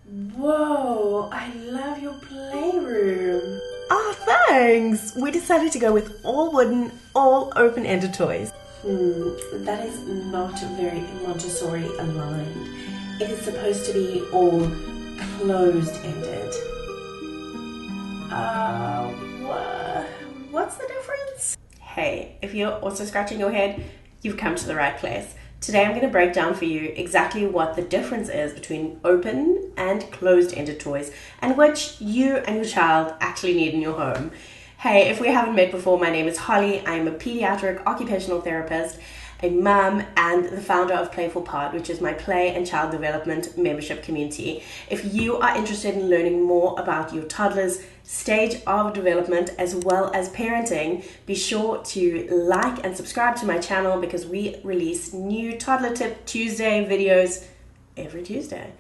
Whoa, I love your playroom. Oh, thanks! We decided to go with all wooden, all open-ended toys. That is not very Montessori aligned. It is supposed to be all closed-ended. What's the difference? Hey, if you're also scratching your head, you've come to the right place. Today I'm going to break down for you exactly what the difference is between open and closed-ended toys and which you and your child actually need in your home. Hey, if we haven't met before, my name is Holly. I'm a pediatric occupational therapist, a mum, and the founder of Playful Pod, which is my play and child development membership community. If you are interested in learning more about your toddler's stage of development as well as parenting, be sure to like and subscribe to my channel because we release new Toddler Tip Tuesday videos every Tuesday.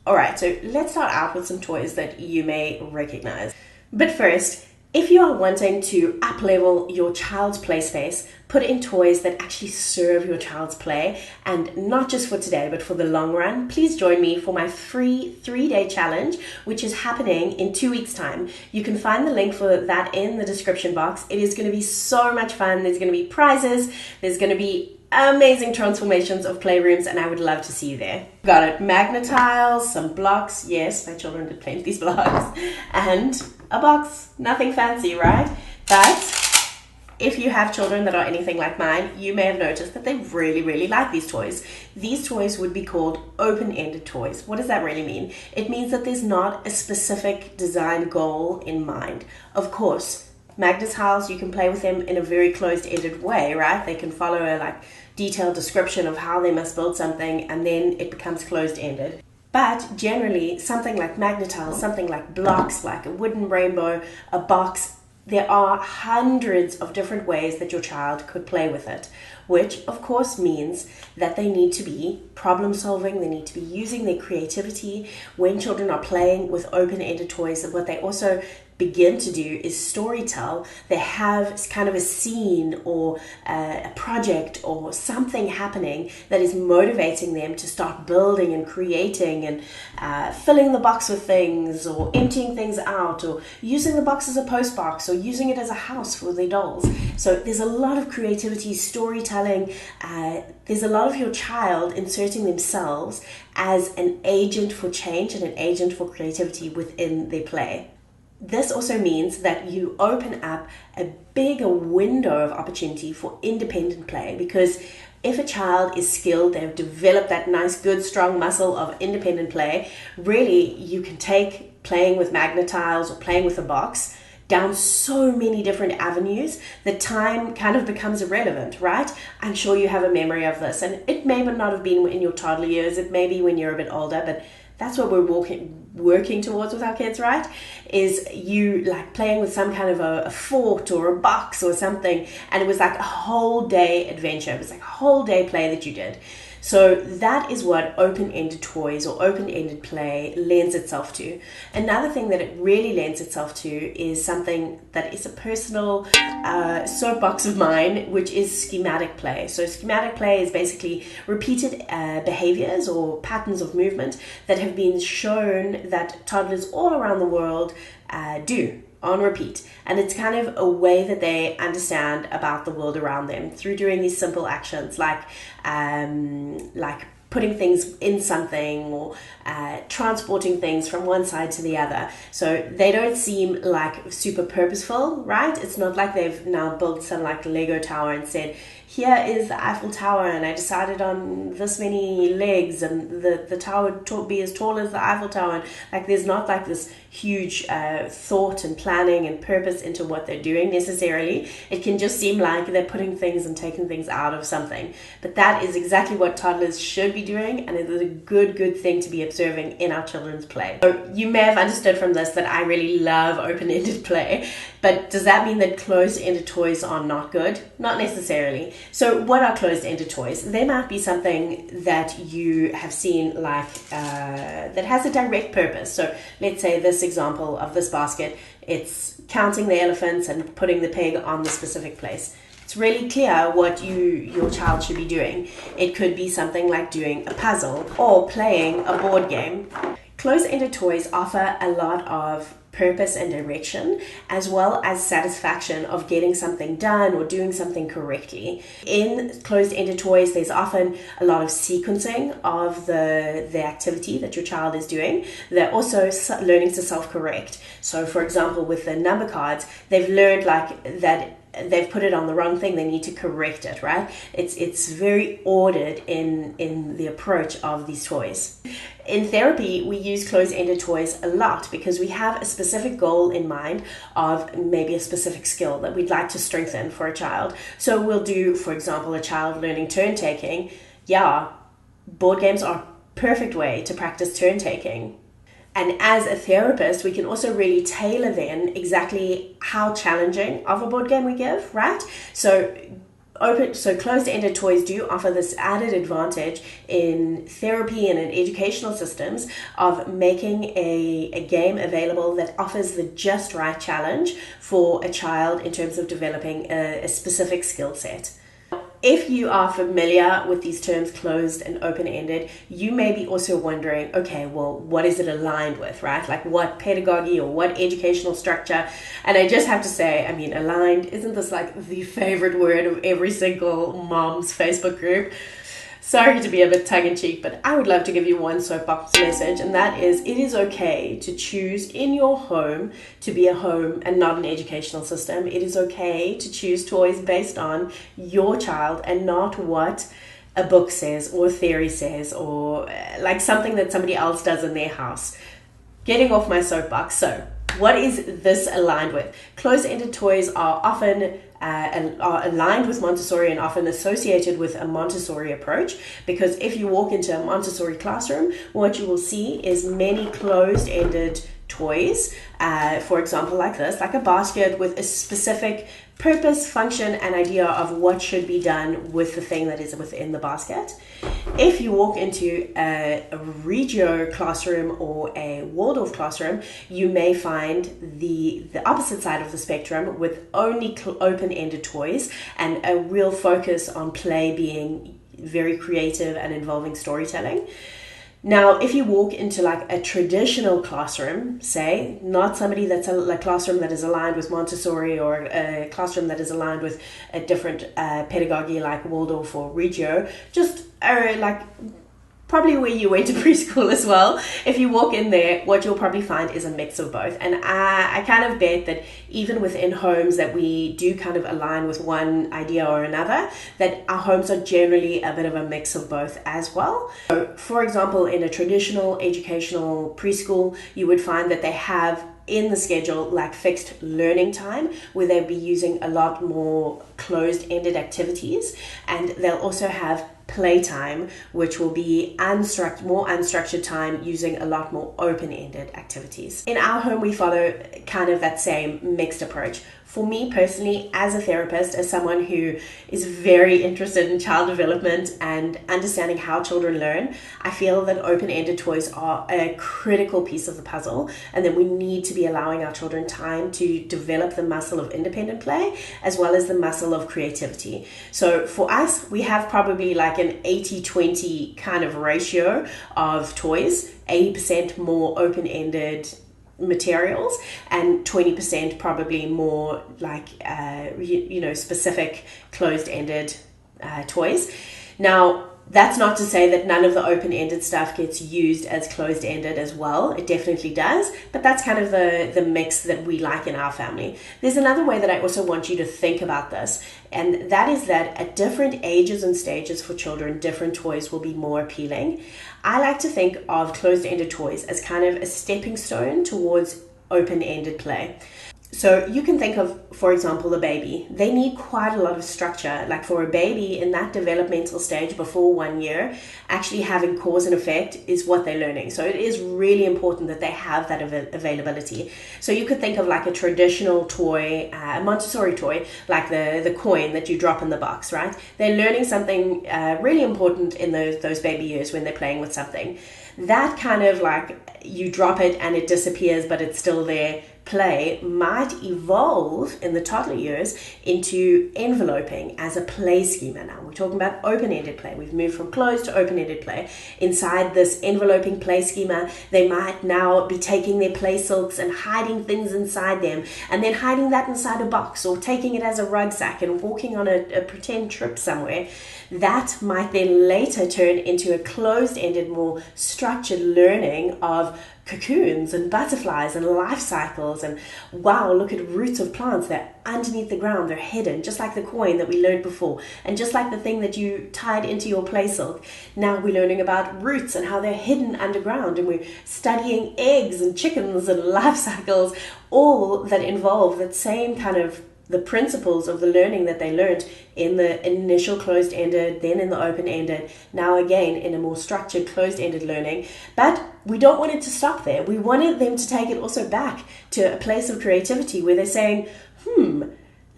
Alright, so let's start out with some toys that you may recognize. But first, if you are wanting to up-level your child's play space, put in toys that actually serve your child's play, and not just for today, but for the long run, please join me for my free 3-day challenge, which is happening in 2 weeks' time. You can find the link for that in the description box. It is going to be so much fun. There's going to be prizes. There's going to be amazing transformations of playrooms, and I would love to see you there. Got it. Magnet tiles, some blocks. Yes, my children did play with these blocks. And a box. Nothing fancy, right? But if you have children that are anything like mine, you may have noticed that they really like these toys. These toys would be called open-ended toys. What does that really mean? It means that there's not a specific design goal in mind. Of course, magnet tiles, you can play with them in a very closed-ended way, right? They can follow a detailed description of how they must build something, and then it becomes closed-ended. But generally, something like magnet tiles, something like blocks, like a wooden rainbow, a box, there are hundreds of different ways that your child could play with it, which of course means that they need to be problem solving, they need to be using their creativity. When children are playing with open-ended toys, and what they also begin to do is storytell. They have kind of a scene or a project or something happening that is motivating them to start building and creating and filling the box with things or emptying things out or using the box as a post box or using it as a house for their dolls. So there's a lot of creativity, storytelling. There's a lot of your child inserting themselves as an agent for change and an agent for creativity within their play. This also means that you open up a bigger window of opportunity for independent play, because if a child is skilled, they've developed that nice, good, strong muscle of independent play, really you can take playing with magnet tiles or playing with a box down so many different avenues that time kind of becomes irrelevant, right? I'm sure you have a memory of this, and it may not have been in your toddler years, it may be when you're a bit older, but that's what we're working towards with our kids, right? Is you like playing with some kind of a fort or a box or something, and it was like a whole day adventure. It was like a whole day play that you did. So that is what open-ended toys or open-ended play lends itself to. Another thing that it really lends itself to is something that is a personal soapbox of mine, which is schematic play. So schematic play is basically repeated behaviors or patterns of movement that have been shown that toddlers all around the world do on repeat, and it's kind of a way that they understand about the world around them through doing these simple actions like putting things in something or transporting things from one side to the other. So they don't seem like super purposeful, right? It's not like they've now built some like Lego tower and said, here is the Eiffel Tower, and I decided on this many legs, and the tower would be as tall as the Eiffel Tower. And like, there's not like this huge thought and planning and purpose into what they're doing necessarily. It can just seem like they're putting things and taking things out of something. But that is exactly what toddlers should be doing, and it is a good thing to be observing in our children's play. So you may have understood from this that I really love open-ended play, but does that mean that closed-ended toys are not good? Not necessarily. So what are closed-ended toys? They might be something that you have seen like that has a direct purpose. So let's say this example of this basket, it's counting the elephants and putting the pig on the specific place. It's really clear what your child should be doing. It could be something like doing a puzzle or playing a board game. Closed-ended toys offer a lot of purpose and direction, as well as satisfaction of getting something done or doing something correctly. In closed-ended toys, there's often a lot of sequencing of the activity that your child is doing. They're also learning to self-correct. So for example, with the number cards, they've learned like that they've put it on the wrong thing, they need to correct it, right? It's very ordered in the approach of these toys. In therapy, we use closed-ended toys a lot because we have a specific goal in mind of maybe a specific skill that we'd like to strengthen for a child. So we'll do, for example, a child learning turn taking. Yeah, board games are a perfect way to practice turn taking. And as a therapist, we can also really tailor then exactly how challenging of a board game we give, right? So closed-ended toys do offer this added advantage in therapy and in educational systems of making a game available that offers the just right challenge for a child in terms of developing a specific skill set. If you are familiar with these terms closed and open-ended, you may be also wondering, okay, well, what is it aligned with, right? Like what pedagogy or what educational structure? And I just have to say, I mean, aligned, isn't this like the favorite word of every single mom's Facebook group? Sorry to be a bit tongue-in-cheek, but I would love to give you one soapbox message, and that is it is okay to choose in your home to be a home and not an educational system. It is okay to choose toys based on your child and not what a book says or theory says or like something that somebody else does in their house. Getting off my soapbox. So, what is this aligned with? Closed-ended toys are often are aligned with Montessori and often associated with a Montessori approach, because if you walk into a Montessori classroom, what you will see is many closed-ended toys, for example, like this, like a basket with a specific purpose, function, and idea of what should be done with the thing that is within the basket. If you walk into a Regio classroom or a Waldorf classroom, you may find the opposite side of the spectrum with only open-ended toys and a real focus on play being very creative and involving storytelling. Now, if you walk into like a traditional classroom, say, not somebody that's a classroom that is aligned with Montessori or a classroom that is aligned with a different pedagogy like Waldorf or Regio, just like probably where you went to preschool as well. If you walk in there, what you'll probably find is a mix of both. And I kind of bet that even within homes that we do kind of align with one idea or another, that our homes are generally a bit of a mix of both as well. So, for example, in a traditional educational preschool, you would find that they have in the schedule like fixed learning time where they'll be using a lot more closed-ended activities, and they'll also have playtime, which will be more unstructured time using a lot more open-ended activities. In our home, we follow kind of that same mixed approach. For me personally, as a therapist, as someone who is very interested in child development and understanding how children learn, I feel that open-ended toys are a critical piece of the puzzle, and that we need to be allowing our children time to develop the muscle of independent play as well as the muscle of creativity. So for us, we have probably like an 80-20 kind of ratio of toys, 80% more open-ended materials and 20% probably more like specific closed-ended toys. Now, that's not to say that none of the open-ended stuff gets used as closed-ended as well. It definitely does, but that's kind of the mix that we like in our family. There's another way that I also want you to think about this, and that is that at different ages and stages for children, different toys will be more appealing. I like to think of closed-ended toys as kind of a stepping stone towards open-ended play. So you can think of, for example, a baby. They need quite a lot of structure. Like for a baby in that developmental stage before 1 year, actually having cause and effect is what they're learning. So it is really important that they have that availability. So you could think of like a traditional toy, a Montessori toy, like the coin that you drop in the box, right? They're learning something really important in those baby years when they're playing with something. That kind of like you drop it and it disappears, but it's still there, play might evolve in the toddler years into enveloping as a play schema. Now we're talking about open-ended play. We've moved from closed to open-ended play. Inside this enveloping play schema, they might now be taking their play silks and hiding things inside them, and then hiding that inside a box, or taking it as a rucksack and walking on a pretend trip somewhere. That might then later turn into a closed-ended, more structured learning of cocoons and butterflies and life cycles, and wow, look at roots of plants. They're underneath the ground, they're hidden, just like the coin that we learned before, and just like the thing that you tied into your play silk. Now we're learning about roots and how they're hidden underground, and we're studying eggs and chickens and life cycles, all that involve that same kind of the principles of the learning that they learned in the initial closed-ended, then in the open-ended, now again in a more structured closed-ended learning. But we don't want it to stop there. We wanted them to take it also back to a place of creativity where they're saying,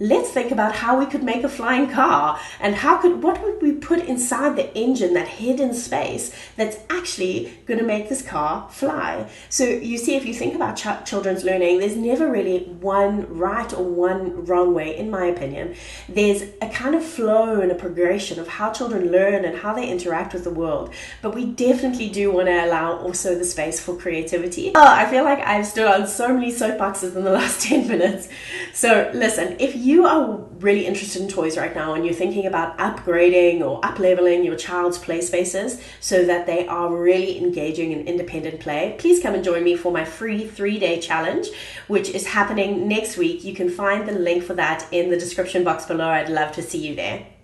let's think about how we could make a flying car, and what would we put inside the engine, that hidden space that's actually going to make this car fly. So you see, if you think about children's learning, there's never really one right or one wrong way, in my opinion. There's a kind of flow and a progression of how children learn and how they interact with the world. But we definitely do want to allow also the space for creativity. I feel like I've stood on so many soapboxes in the last 10 minutes. So listen, if you are really interested in toys right now and you're thinking about upgrading or up-leveling your child's play spaces so that they are really engaging in independent play, please come and join me for my free 3-day challenge, which is happening next week. You can find the link for that in the description box below. I'd love to see you there.